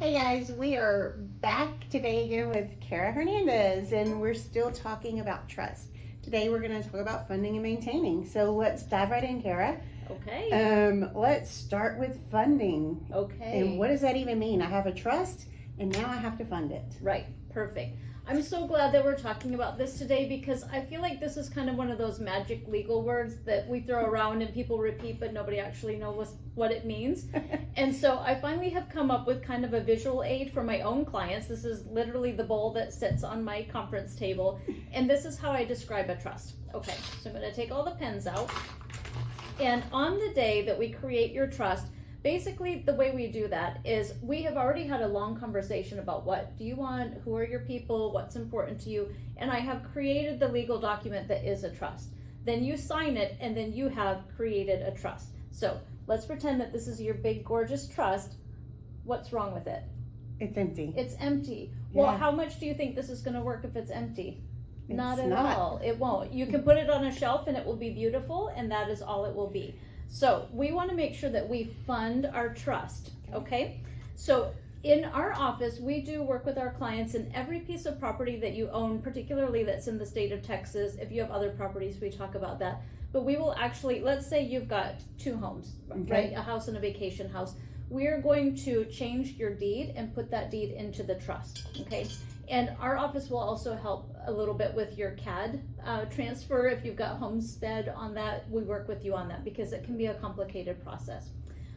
Hey guys, we are back today again with Cara Hernandez, and we're still talking about trust. Today we're going to talk about funding and maintaining. So let's dive right in, Cara. Okay. Let's start with funding. Okay. And what does that even mean? I have a trust, and now I have to fund it. Right. Perfect. I'm so glad that we're talking about this today because I feel like this is kind of one of those magic legal words that we throw around and people repeat, but nobody actually knows what it means. And so I finally have come up with kind of a visual aid for my own clients. This is literally the bowl that sits on my conference table. And this is how I describe a trust. Okay, so I'm going to take all the pens out. And on the day that we create your trust, basically the way we do that is we have already had a long conversation about what do you want, who are your people, what's important to you, and I have created the legal document that is a trust. Then you sign it, and then you have created a trust. So let's pretend that this is your big gorgeous trust. What's wrong with it? It's empty. It's empty. Yeah. Well, how much do you think this is going to work if it's empty? Not at not. all. It won't. You can put it on a shelf and it will be beautiful, and that is all it will be. So we want to make sure that we fund our trust, okay? So in our office, we do work with our clients in every piece of property that you own, particularly that's in the state of Texas. If you have other properties, we talk about that. But we will actually, let's say you've got 2 homes, right? A house and a vacation house. We're going to change your deed and put that deed into the trust, okay? And our office will also help a little bit with your CAD transfer. If you've got homestead on that, we work with you on that because it can be a complicated process.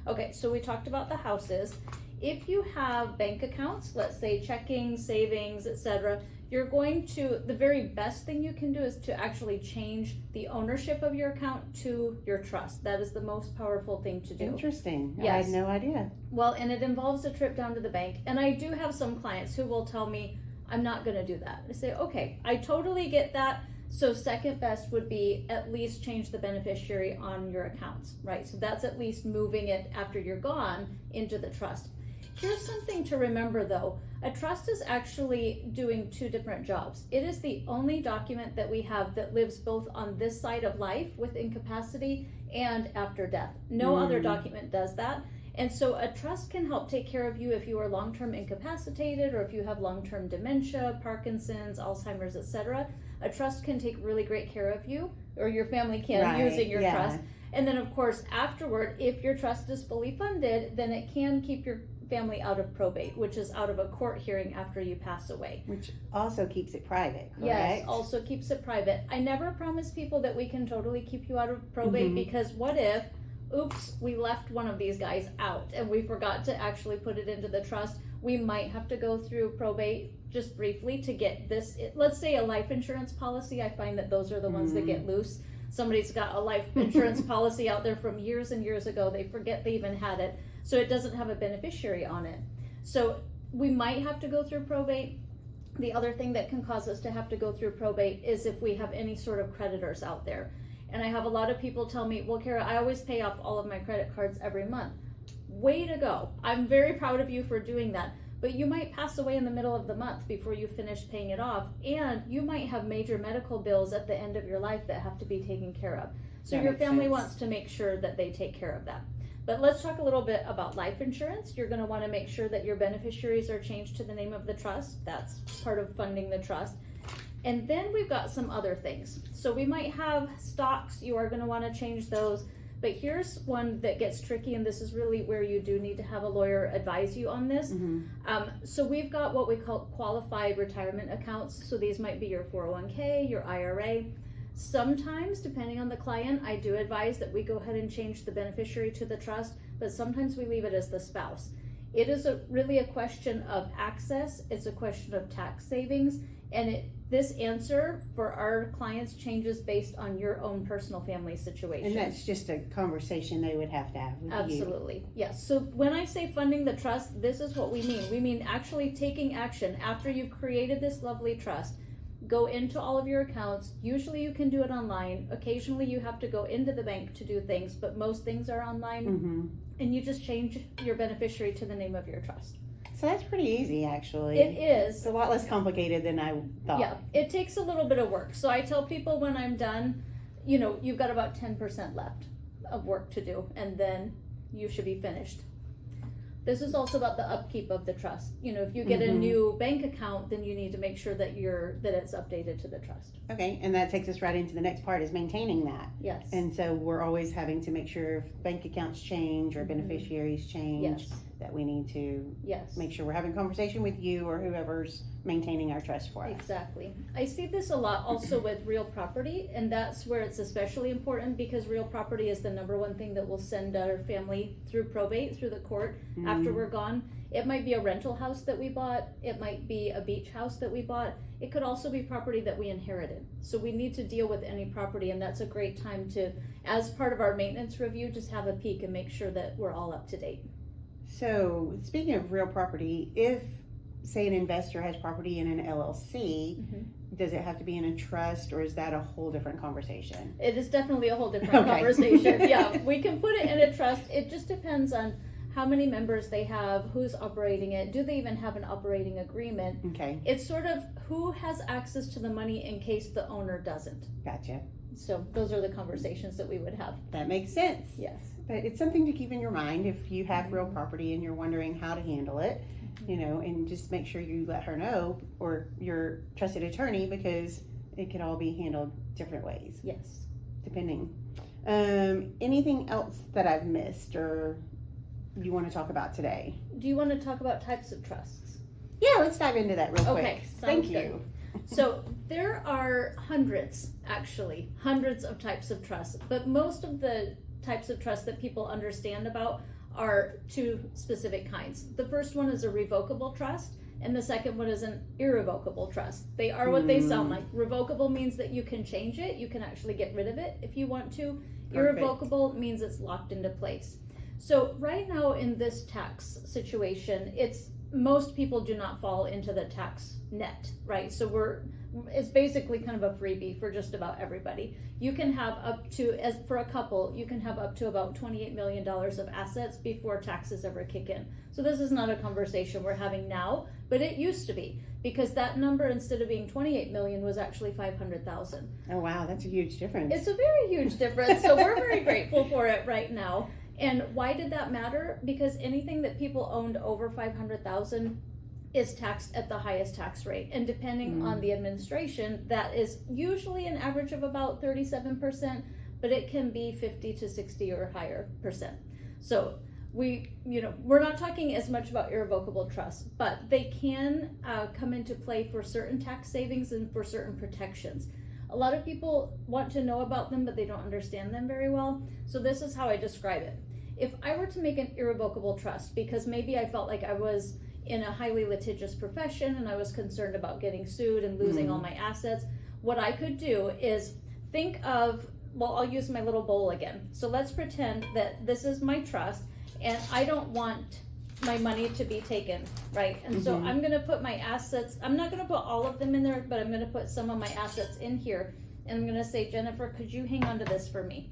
Okay, so we talked about the houses. If you have bank accounts, let's say checking, savings, etc., you're going to, the very best thing you can do is to actually change the ownership of your account to your trust. That is the most powerful thing to do. Interesting. Yes. I had no idea. Well, and it involves a trip down to the bank. And I do have some clients who will tell me, I'm not going to do that. I say, okay, I totally get that. So second best would be at least change the beneficiary on your accounts, right? So that's at least moving it after you're gone into the trust. Here's something to remember though. A trust is actually doing 2 different jobs. It is the only document that we have that lives both on this side of life with incapacity and after death. No other document does that. And so a trust can help take care of you if you are long-term incapacitated or if you have long-term dementia, Parkinson's, Alzheimer's, etc. A trust can take really great care of you, or your family can, using your trust. And then of course afterward, if your trust is fully funded, then it can keep your family out of probate, which is out of a court hearing after you pass away. Which also keeps it private, correct? Yes, also keeps it private. I never promise people that we can totally keep you out of probate because what if, oops, we left one of these guys out and we forgot to actually put it into the trust. We might have to go through probate just briefly to get this. Let's say a life insurance policy. I find that those are the ones that get loose. Somebody's got a life insurance policy out there from years and years ago. They forget they even had it. So it doesn't have a beneficiary on it. So we might have to go through probate. The other thing that can cause us to have to go through probate is if we have any sort of creditors out there. And I have a lot of people tell me, well, Cara, I always pay off all of my credit cards every month. Way to go. I'm very proud of you for doing that. But you might pass away in the middle of the month before you finish paying it off. And you might have major medical bills at the end of your life that have to be taken care of. So That your makes family sense. wants to make sure that they take care of that. But let's talk a little bit about life insurance. You're going to want to make sure that your beneficiaries are changed to the name of the trust. That's part of funding the trust. And then we've got some other things. So we might have stocks. You are going to want to change those. But here's one that gets tricky, and this is really where you do need to have a lawyer advise you on this. So we've got what we call qualified retirement accounts. So these might be your 401k, your IRA. Sometimes, depending on the client, I do advise that we go ahead and change the beneficiary to the trust, but sometimes we leave it as the spouse. It is really a question of access. It's a question of tax savings, and this answer for our clients changes based on your own personal family situation. And that's just a conversation they would have to have with you. Absolutely, yes. So when I say funding the trust, this is what we mean. We mean actually taking action after you've created this lovely trust. Go into all of your accounts. Usually you can do it online. Occasionally you have to go into the bank to do things, but most things are online. And you just change your beneficiary to the name of your trust. So that's pretty easy, actually. It is. It's a lot less complicated than I thought. Yeah, it takes a little bit of work. So I tell people when I'm done, you've got about 10% left of work to do, and then you should be finished. This is also about the upkeep of the trust. You know, if you get a new bank account, then you need to make sure that it's updated to the trust. Okay, and that takes us right into the next part, is maintaining that. Yes. And so we're always having to make sure if bank accounts change or beneficiaries change, Yes. that we need to Yes. make sure we're having a conversation with you or whoever's maintaining our trust for us. Exactly. I see this a lot also with real property, and that's where it's especially important, because real property is the number one thing that will send our family through probate, through the court after we're gone. It might be a rental house that we bought. It might be a beach house that we bought. It could also be property that we inherited. So we need to deal with any property, and that's a great time to, as part of our maintenance review, just have a peek and make sure that we're all up to date. So speaking of real property, if say an investor has property in an LLC, does it have to be in a trust, or is that a whole different conversation? It is definitely a whole different Okay. conversation. Yeah, we can put it in a trust. It just depends on how many members they have, who's operating it, do they even have an operating agreement? Okay, It's sort of who has access to the money in case the owner doesn't. gotcha. So those are the conversations that we would have. That makes sense. Yes. But it's something to keep in your mind if you have real property and you're wondering how to handle it, you know, and just make sure you let her know, or your trusted attorney, because it could all be handled different ways, Yes. depending. Anything else that I've missed or you want to talk about today? Do you want to talk about types of trusts? Yeah, let's dive into that real quick. Okay, Thank sounds you. So there are hundreds of types of trusts, but most of the types of trusts that people understand about are two specific kinds. The first one is a revocable trust, and the second one is an irrevocable trust. They are what they sound like. Revocable means that you can change it, you can actually get rid of it if you want to. Perfect. Irrevocable means it's locked into place. So right now in this tax situation, most people do not fall into the tax net, right? So it's basically kind of a freebie for just about everybody. You can have up to, as for a couple, you can have up to about $28 million of assets before taxes ever kick in. So this is not a conversation we're having now, but it used to be, because that number, instead of being 28 million, was actually 500,000. Oh wow, that's a huge difference. It's a very huge difference. So we're very grateful for it right now. And why did that matter? Because anything that people owned over 500,000 is taxed at the highest tax rate. And depending on the administration, that is usually an average of about 37%, but it can be 50 to 60 or higher percent. So we're not talking as much about irrevocable trusts, but they can come into play for certain tax savings and for certain protections. A lot of people want to know about them, but they don't understand them very well. So this is how I describe it. If I were to make an irrevocable trust, because maybe I felt like I was in a highly litigious profession and I was concerned about getting sued and losing all my assets, what I could do is think of, I'll use my little bowl again. So let's pretend that this is my trust and I don't want my money to be taken, right? And so I'm going to put my assets, I'm not going to put all of them in there, but I'm going to put some of my assets in here. And I'm going to say, Jennifer, could you hang on to this for me?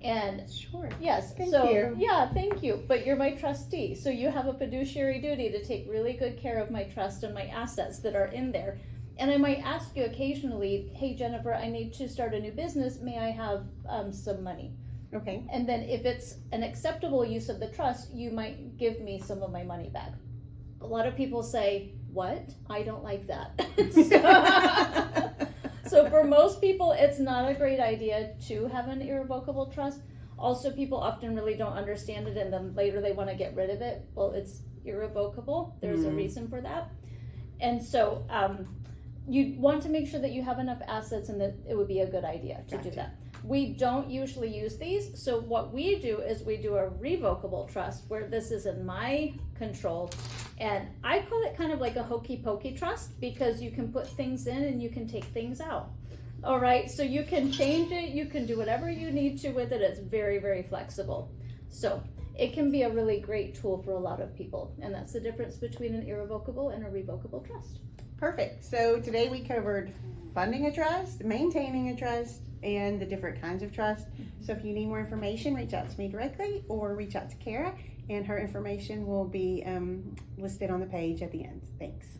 And sure. Yes. Thank you. Yeah, thank you. But you're my trustee. So you have a fiduciary duty to take really good care of my trust and my assets that are in there. And I might ask you occasionally, hey, Jennifer, I need to start a new business. May I have some money? Okay. And then if it's an acceptable use of the trust, you might give me some of my money back. A lot of people say, what? I don't like that. So for most people, it's not a great idea to have an irrevocable trust. Also, people often really don't understand it, and then later they want to get rid of it. Well, it's irrevocable. There's a reason for that. And so you want to make sure that you have enough assets and that it would be a good idea to do that. We don't usually use these. So what we do is we do a revocable trust where this is in my control. And I call it kind of like a hokey pokey trust, because you can put things in and you can take things out. All right, so you can change it, you can do whatever you need to with it. It's very, very flexible. So it can be a really great tool for a lot of people. And that's the difference between an irrevocable and a revocable trust. Perfect. So today we covered funding a trust, maintaining a trust, and the different kinds of trust. So if you need more information, reach out to me directly or reach out to Cara, and her information will be listed on the page at the end. Thanks.